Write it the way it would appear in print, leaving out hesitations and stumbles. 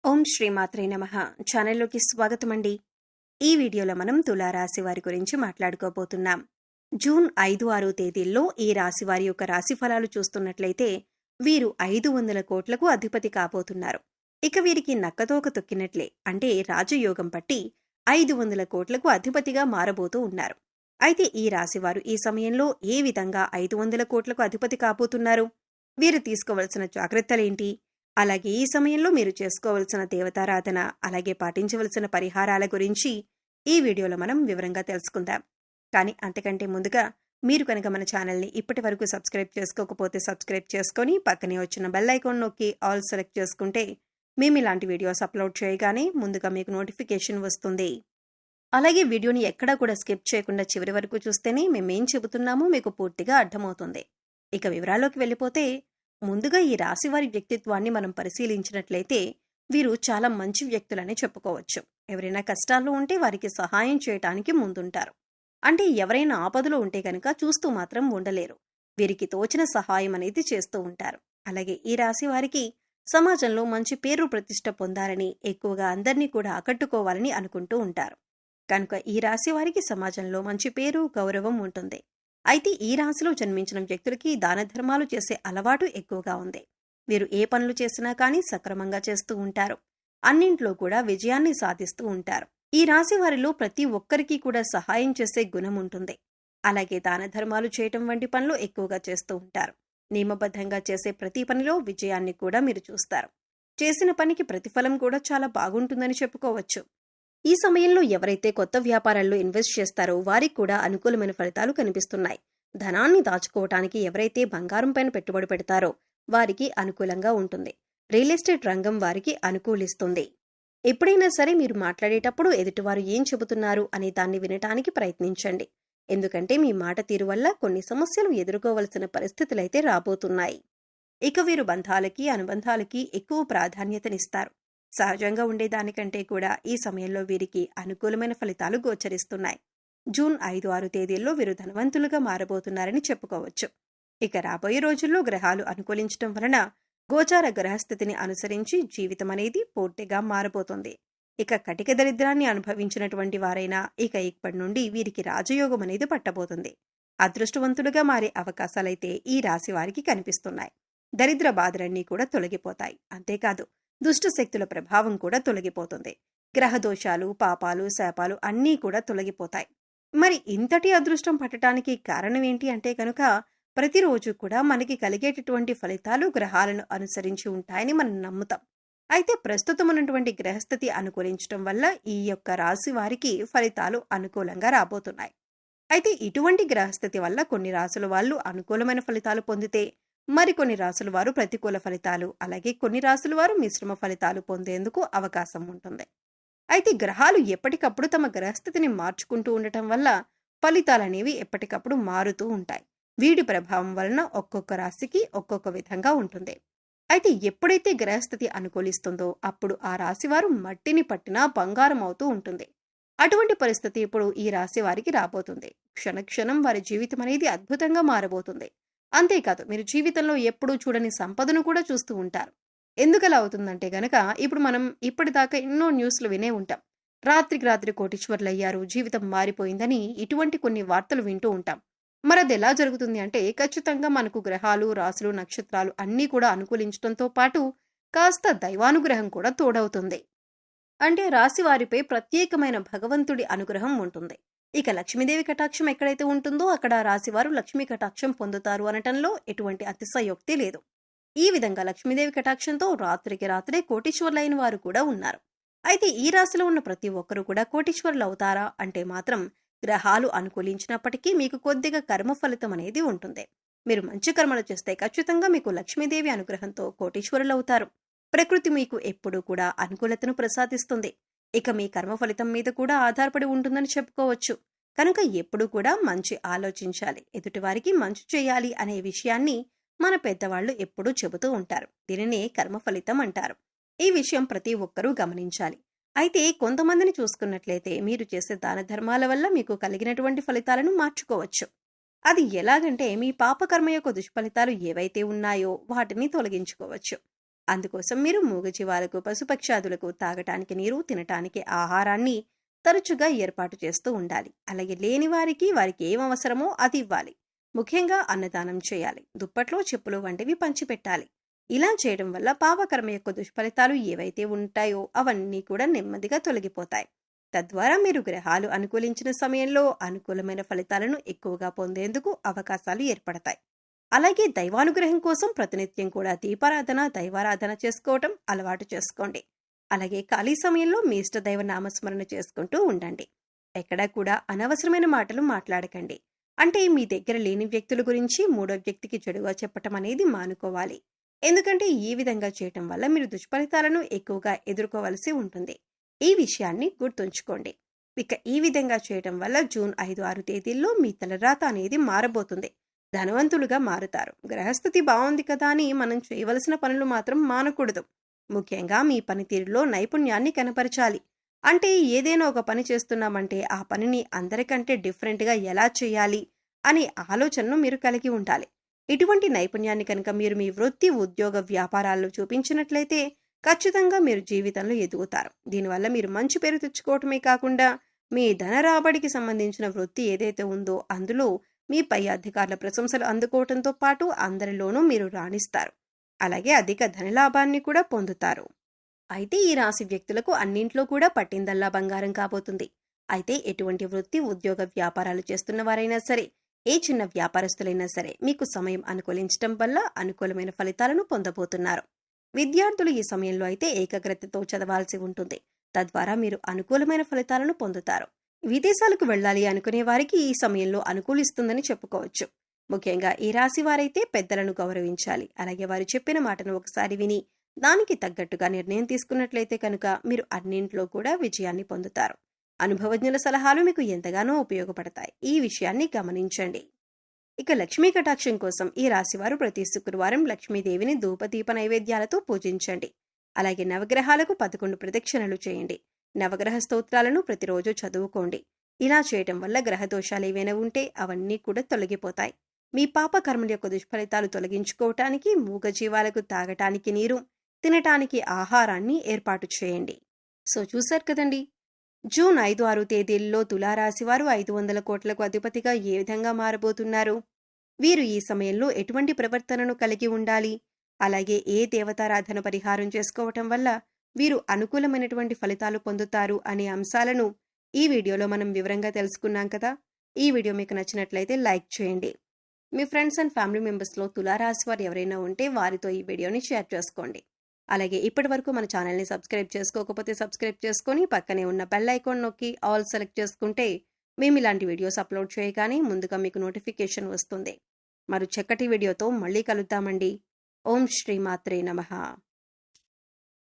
ఓం శ్రీమాత్రే నమః. ఛానల్లోకి స్వాగతం అండి. ఈ వీడియోలో మనం తులారాశి వారి గురించి మాట్లాడుకోబోతున్నాం. జూన్ 5-6 తేదీల్లో ఈ రాశి వారి యొక్క రాశి ఫలాలు చూస్తున్నట్లయితే వీరు 500 కోట్లకు అధిపతి కాబోతున్నారు. ఇక వీరికి నక్కతోక తొక్కినట్లే, అంటే రాజయోగం పట్టి 500 కోట్లకు అధిపతిగా మారబోతూ ఉన్నారు. అయితే ఈ రాశివారు ఈ సమయంలో ఏ విధంగా 500 కోట్లకు అధిపతి కాబోతున్నారు? వీరు తీసుకోవలసిన జాగ్రత్తలేంటి? అలాగే ఈ సమయంలో మీరు చేసుకోవలసిన దేవతారాధన, అలాగే పాటించవలసిన పరిహారాల గురించి ఈ వీడియోలో మనం వివరంగా తెలుసుకుందాం. కానీ అంతకంటే ముందుగా మీరు కనుక మన ఛానల్ని ఇప్పటి వరకు సబ్స్క్రైబ్ చేసుకోకపోతే సబ్స్క్రైబ్ చేసుకొని పక్కనే వచ్చిన బెల్ ఐకాన్ నొక్కి ఆల్ సెలెక్ట్ చేసుకుంటే మేము ఇలాంటి వీడియోస్ అప్లోడ్ చేయగానే ముందుగా మీకు నోటిఫికేషన్ వస్తుంది. అలాగే వీడియోని ఎక్కడా కూడా స్కిప్ చేయకుండా చివరి వరకు చూస్తేనే మేమేం చెబుతున్నామో మీకు పూర్తిగా అర్థమవుతుంది. ఇక వివరాల్లోకి వెళ్ళిపోతే, ముందుగా ఈ రాశివారి వ్యక్తిత్వాన్ని మనం పరిశీలించినట్లయితే వీరు చాలా మంచి వ్యక్తులని చెప్పుకోవచ్చు. ఎవరైనా కష్టాల్లో ఉంటే వారికి సహాయం చేయటానికి ముందుంటారు. అంటే ఎవరైనా ఆపదలో ఉంటే కనుక చూస్తూ మాత్రం ఉండలేరు. వీరికి తోచిన సహాయం అనేది చేస్తూ ఉంటారు. అలాగే ఈ రాశి వారికి సమాజంలో మంచి పేరు ప్రతిష్ట పొందాలని, ఎక్కువగా అందరినీ కూడా ఆకట్టుకోవాలని అనుకుంటూ ఉంటారు. కనుక ఈ రాశి వారికి సమాజంలో మంచి పేరు, గౌరవం ఉంటుంది. అయితే ఈ రాశిలో జన్మించిన వ్యక్తులకి దాన ధర్మాలు చేసే అలవాటు ఎక్కువగా ఉంది. వీరు ఏ పనులు చేసినా కానీ సక్రమంగా చేస్తూ ఉంటారు. అన్నింట్లో కూడా విజయాన్ని సాధిస్తూ ఉంటారు. ఈ రాశి వారిలో ప్రతి ఒక్కరికి కూడా సహాయం చేసే గుణం ఉంటుంది. అలాగే దాన ధర్మాలు చేయటం వంటి పనులు ఎక్కువగా చేస్తూ ఉంటారు. నియమబద్ధంగా చేసే ప్రతి పనిలో విజయాన్ని కూడా మీరు చూస్తారు. చేసిన పనికి ప్రతిఫలం కూడా చాలా బాగుంటుందని చెప్పుకోవచ్చు. ఈ సమయంలో ఎవరైతే కొత్త వ్యాపారాల్లో ఇన్వెస్ట్ చేస్తారో వారికి కూడా అనుకూలమైన ఫలితాలు కనిపిస్తున్నాయి. ధనాన్ని దాచుకోవటానికి ఎవరైతే బంగారం పైన పెట్టుబడి పెడతారో వారికి అనుకూలంగా ఉంటుంది. రియల్ ఎస్టేట్ రంగం వారికి అనుకూలిస్తుంది. ఎప్పుడైనా సరే మీరు మాట్లాడేటప్పుడు ఎదుటివారు ఏం చెబుతున్నారు అనే దాన్ని వినటానికి ప్రయత్నించండి. ఎందుకంటే మీ మాట తీరు వల్ల కొన్ని సమస్యలు ఎదుర్కోవలసిన పరిస్థితులైతే రాబోతున్నాయి. ఇక వీరు బంధాలకి, అనుబంధాలకి ఎక్కువ ప్రాధాన్యతనిస్తారు. సహజంగా ఉండేదానికంటే కూడా ఈ సమయంలో వీరికి అనుకూలమైన ఫలితాలు గోచరిస్తున్నాయి. జూన్ 5-6 తేదీల్లో వీరు ధనవంతులుగా మారబోతున్నారని చెప్పుకోవచ్చు. ఇక రాబోయే రోజుల్లో గ్రహాలు అనుకూలించడం వలన గోచార గ్రహస్థితిని అనుసరించి జీవితం అనేది పూర్తిగా మారబోతుంది. ఇక కటిక దరిద్రాన్ని అనుభవించినటువంటి వారైనా ఇక ఇప్పటి నుండి వీరికి రాజయోగం అనేది పట్టబోతుంది. అదృష్టవంతులుగా మారే అవకాశాలైతే ఈ రాశి వారికి కనిపిస్తున్నాయి. దరిద్ర బాధలన్నీ కూడా తొలగిపోతాయి. అంతేకాదు దుష్ట శక్తుల ప్రభావం కూడా తొలగిపోతుంది. గ్రహదోషాలు, పాపాలు, శాపాలు అన్నీ కూడా తొలగిపోతాయి. మరి ఇంతటి అదృష్టం పట్టడానికి కారణం ఏంటి అంటే కనుక ప్రతిరోజు కూడా మనకి కలిగేటటువంటి ఫలితాలు గ్రహాలను అనుసరించి ఉంటాయని మనం నమ్ముతాం. అయితే ప్రస్తుతం ఉన్నటువంటి గ్రహస్థితి అనుకూలించడం వల్ల ఈ యొక్క రాశి వారికి ఫలితాలు అనుకూలంగా రాబోతున్నాయి. అయితే ఇటువంటి గ్రహస్థితి వల్ల కొన్ని రాశుల వాళ్ళు అనుకూలమైన ఫలితాలు పొందితే మరికొన్ని రాశుల వారు ప్రతికూల ఫలితాలు, అలాగే కొన్ని రాశుల వారు మిశ్రమ ఫలితాలు పొందేందుకు అవకాశం ఉంటుంది. అయితే గ్రహాలు ఎప్పటికప్పుడు తమ గ్రహస్థితిని మార్చుకుంటూ ఉండటం వల్ల ఫలితాలనేవి ఎప్పటికప్పుడు మారుతూ ఉంటాయి. వీడి ప్రభావం వలన ఒక్కొక్క రాశికి ఒక్కొక్క విధంగా ఉంటుంది. అయితే ఎప్పుడైతే గ్రహస్థితి అనుకూలిస్తుందో అప్పుడు ఆ రాశివారు మట్టిని పట్టినా బంగారం అవుతూ ఉంటుంది. అటువంటి పరిస్థితి ఇప్పుడు ఈ రాశి వారికి రాబోతుంది. క్షణక్షణం వారి జీవితం అనేది అద్భుతంగా మారబోతుంది. అంతేకాదు మీరు జీవితంలో ఎప్పుడూ చూడని సంపదను కూడా చూస్తూ ఉంటారు. ఎందుకలా అవుతుందంటే గనక ఇప్పుడు మనం ఇప్పటిదాకా ఎన్నో న్యూస్లు వినే ఉంటాం. రాత్రికి రాత్రి కోటీశ్వర్లు అయ్యారు, జీవితం మారిపోయిందని ఇటువంటి కొన్ని వార్తలు వింటూ ఉంటాం. మరి అది ఎలా జరుగుతుంది అంటే ఖచ్చితంగా మనకు గ్రహాలు, రాశులు, నక్షత్రాలు అన్నీ కూడా అనుకూలించడంతో పాటు కాస్త దైవానుగ్రహం కూడా తోడవుతుంది. అంటే రాశి వారిపై ప్రత్యేకమైన భగవంతుడి అనుగ్రహం ఉంటుంది. ఇక లక్ష్మీదేవి కటాక్షం ఎక్కడైతే ఉంటుందో అక్కడ రాశివారు లక్ష్మీ కటాక్షం పొందుతారు అనటంలో ఎటువంటి అతిశయోక్తి లేదు. ఈ విధంగా లక్ష్మీదేవి కటాక్షంతో రాత్రికి రాత్రే కోటీశ్వర్లైన వారు కూడా ఉన్నారు. అయితే ఈ రాశిలో ఉన్న ప్రతి ఒక్కరూ కూడా కోటీశ్వర్లు అవుతారా అంటే మాత్రం గ్రహాలు అనుకూలించినప్పటికీ మీకు కొద్దిగా కర్మ ఫలితం అనేది ఉంటుంది. మీరు మంచి కర్మలు చేస్తే ఖచ్చితంగా మీకు లక్ష్మీదేవి అనుగ్రహంతో కోటీశ్వరులు అవుతారు. ప్రకృతి మీకు ఎప్పుడూ కూడా అనుకూలతను ప్రసాదిస్తుంది. ఇక మీ కర్మ ఫలితం మీద కూడా ఆధారపడి ఉంటుందని చెప్పుకోవచ్చు. కనుక ఎప్పుడూ కూడా మంచి ఆలోచించాలి, ఎదుటివారికి మంచి చేయాలి అనే విషయాన్ని మన పెద్దవాళ్లు ఎప్పుడూ చెబుతూ ఉంటారు. దీనినే కర్మ ఫలితం అంటారు. ఈ విషయం ప్రతి ఒక్కరూ గమనించాలి. అయితే కొంతమందిని చూసుకున్నట్లయితే మీరు చేసే దాన ధర్మాల వల్ల మీకు కలిగినటువంటి ఫలితాలను మార్చుకోవచ్చు. అది ఎలాగంటే మీ పాపకర్మ యొక్క దుష్ఫలితాలు ఏవైతే ఉన్నాయో వాటిని తొలగించుకోవచ్చు. అందుకోసం మీరు మూగజీవాలకు, పశుపక్షాదులకు తాగటానికి నీరు, తినటానికి ఆహారాన్ని తరచుగా ఏర్పాటు చేస్తూ ఉండాలి. అలాగే లేని వారికి ఏం అవసరమో అది ఇవ్వాలి. ముఖ్యంగా అన్నదానం చేయాలి. దుప్పట్లు, చెప్పులు వంటివి పంచిపెట్టాలి. ఇలా చేయడం వల్ల పాపకర్మ యొక్క దుష్ఫలితాలు ఏవైతే ఉంటాయో అవన్నీ కూడా నెమ్మదిగా తొలగిపోతాయి. తద్వారా మీరు గ్రహాలు అనుకూలించిన సమయంలో అనుకూలమైన ఫలితాలను ఎక్కువగా పొందేందుకు అవకాశాలు ఏర్పడతాయి. అలాగే దైవానుగ్రహం కోసం ప్రతినిత్యం కూడా దీపారాధన, దైవారాధన చేసుకోవటం అలవాటు చేసుకోండి. అలాగే ఖాళీ సమయంలో మీ ఇష్టదైవ నామస్మరణ చేసుకుంటూ ఉండండి. ఎక్కడా కూడా అనవసరమైన మాటలు మాట్లాడకండి. అంటే మీ దగ్గర లేని వ్యక్తుల గురించి మూడో వ్యక్తికి చెడుగా చెప్పటం అనేది మానుకోవాలి. ఎందుకంటే ఈ విధంగా చేయటం వల్ల మీరు దుష్ఫలితాలను ఎక్కువగా ఎదుర్కోవలసి ఉంటుంది. ఈ విషయాన్ని గుర్తుంచుకోండి. ఇక ఈ విధంగా చేయటం వల్ల జూన్ 5, 6 తేదీల్లో మీ తలరాత అనేది మారబోతుంది. ధనవంతులుగా మారుతారు. గ్రహస్థితి బాగుంది కదా అని మనం చేయవలసిన పనులు మాత్రం మానకూడదు. ముఖ్యంగా మీ పనితీరులో నైపుణ్యాన్ని కనపరచాలి. అంటే ఏదైనా ఒక పని చేస్తున్నామంటే ఆ పనిని అందరికంటే డిఫరెంట్గా ఎలా చేయాలి అనే ఆలోచనను మీరు కలిగి ఉండాలి. ఇటువంటి నైపుణ్యాన్ని కనుక మీరు మీ వృత్తి, ఉద్యోగ, వ్యాపారాల్లో చూపించినట్లయితే ఖచ్చితంగా మీరు జీవితంలో ఎదుగుతారు. దీనివల్ల మీరు మంచి పేరు తెచ్చుకోవటమే కాకుండా మీ ధన రాబడికి సంబంధించిన వృత్తి ఏదైతే ఉందో అందులో మీ పై అధికారుల ప్రశంసలు అందుకోవటంతో పాటు అందరిలోనూ మీరు రాణిస్తారు. అలాగే అధిక ధనలాభాన్ని కూడా పొందుతారు. అయితే ఈ రాశి వ్యక్తులకు అన్నింట్లో కూడా పట్టిందల్లా బంగారం కాబోతుంది. అయితే ఎటువంటి వృత్తి, ఉద్యోగ, వ్యాపారాలు చేస్తున్న వారైనా సరే, ఏ చిన్న వ్యాపారస్తులైనా సరే మీకు సమయం అనుకూలించటం వల్ల అనుకూలమైన ఫలితాలను పొందబోతున్నారు. విద్యార్థులు ఈ సమయంలో అయితే ఏకాగ్రతతో చదవాల్సి ఉంటుంది. తద్వారా మీరు అనుకూలమైన ఫలితాలను పొందుతారు. విదేశాలకు వెళ్ళాలి అనుకునే వారికి ఈ సమయంలో అనుకూలిస్తుందని చెప్పుకోవచ్చు. ముఖ్యంగా ఈ రాశి వారైతే పెద్దలను గౌరవించాలి. అలాగే వారు చెప్పిన మాటను ఒకసారి విని దానికి తగ్గట్టుగా నిర్ణయం తీసుకున్నట్లయితే కనుక మీరు అన్నింట్లో కూడా విజయాన్ని పొందుతారు. అనుభవజ్ఞుల సలహాలు మీకు ఎంతగానో ఉపయోగపడతాయి. ఈ విషయాన్ని గమనించండి. ఇక లక్ష్మీ కటాక్షం కోసం ఈ రాశివారు ప్రతి శుక్రవారం లక్ష్మీదేవిని ధూపదీప నైవేద్యాలతో పూజించండి. అలాగే నవగ్రహాలకు 11 ప్రదక్షిణలు చేయండి. నవగ్రహ స్తోత్రాలను ప్రతిరోజు చదువుకోండి. ఇలా చేయటం వల్ల గ్రహ దోషాలు ఏవైనా ఉంటే అవన్నీ కూడా తొలగిపోతాయి. మీ పాప కర్మల యొక్క దుష్ఫలితాలు తొలగించుకోవటానికి మూగజీవాలకు తాగటానికి నీరు, తినటానికి ఆహారాన్ని ఏర్పాటు చేయండి. సో చూశారు కదండి, జూన్ 5, 6 తేదీల్లో తులారాశి వారు 500 కోట్లకు అధిపతిగా ఏ విధంగా మారబోతున్నారు, వీరు ఈ సమయంలో ఎటువంటి ప్రవర్తనను కలిగి ఉండాలి, అలాగే ఏ దేవతారాధన పరిహారం చేసుకోవటం వల్ల వీరు అనుకూలమైనటువంటి ఫలితాలు పొందుతారు అనే అంశాలను ఈ వీడియోలో మనం వివరంగా తెలుసుకున్నాం కదా. ఈ వీడియో మీకు నచ్చినట్లయితే లైక్ చేయండి. మీ ఫ్రెండ్స్ అండ్ ఫ్యామిలీ మెంబర్స్లో తులారాశి వారు ఎవరైనా ఉంటే వారితో ఈ వీడియోని షేర్ చేసుకోండి. అలాగే ఇప్పటి వరకు మన ఛానల్ని సబ్స్క్రైబ్ చేసుకోకపోతే సబ్స్క్రైబ్ చేసుకొని పక్కనే ఉన్న బెల్ ఐకాన్ నొక్కి ఆల్ సెలెక్ట్ చేసుకుంటే మేము ఇలాంటి వీడియోస్ అప్లోడ్ చేయగానే ముందుగా మీకు నోటిఫికేషన్ వస్తుంది. మరో చక్కటి వీడియోతో మళ్ళీ కలుద్దామండి. ఓం శ్రీ మాత్రే నమః.